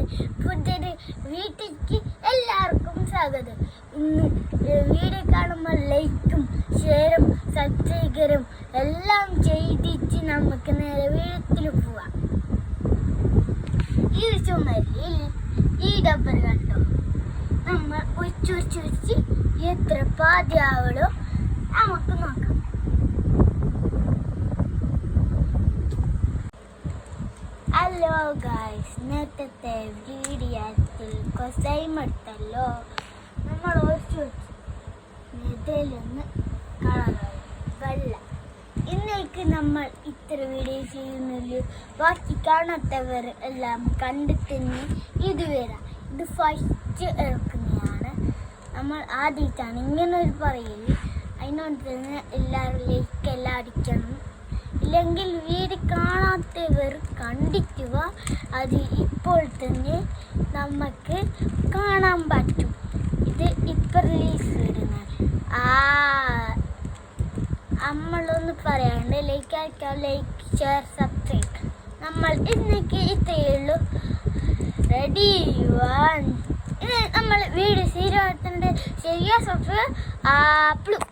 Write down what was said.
നമ്മുടെ പുതിയൊരു വീട്ടിലേക്ക് എല്ലാവർക്കും സ്വാഗതം. ഇന്ന് വീഡിയോ കാണുമ്പോൾ ലൈക്കും ഷെയറും സബ്സ്ക്രൈബറും എല്ലാം ചെയ്തിട്ട് നമുക്ക് നേരെ വീട്ടിൽ പോവാം. ഈ ചുമരിൽ ഈ ഡബ്ബർ കണ്ടോ, നമ്മൾ ഒഴിച്ച് എത്ര പാതിയാവളോ നമുക്ക് നോക്കാം. ഹലോ ഗായ്സ്, നേരത്തെ വീഡിയോത്തിൽ ടൈം എടുത്തല്ലോ. നമ്മൾ ഒഴിച്ച് ഇതിലൊന്ന് കളറായി വെള്ളം. ഇന്നേക്ക് നമ്മൾ ഇത്ര വീഡിയോ ചെയ്യുന്നില്ല. ബാക്കി കാണാത്തവർ എല്ലാം കണ്ടിട്ട് ഇത് വരാം. ഇത് ഫസ്റ്റ് ഇറക്കുന്നതാണ്. നമ്മൾ ആദ്യമായിട്ടാണ് ഇങ്ങനെ ഒരു പറയല്. അതിനോട് തന്നെ എല്ലാവരും ലൈക്ക് എല്ലാം അടിക്കണം. ഇല്ലെങ്കിൽ വീഡിയോ കാണാത്തവർ കണ്ടിക്കുക. അത് ഇപ്പോൾ തന്നെ നമുക്ക് കാണാൻ പറ്റും. ഇത് ഇപ്പം റിലീസ് വരുന്നത്. നമ്മളൊന്ന് പറയാണ്ട് ലൈക്ക് അയക്കാം. Like share subscribe. നമ്മൾ ഇന്നേക്ക് ഇത്രയേ ഉള്ളൂ. Ready one. ഇത് നമ്മൾ വീഡിയോ ശരിയാക്കുന്നുണ്ട്. ശരിയാ സബ്സ്ക്രൈബ് ആപ്പിളും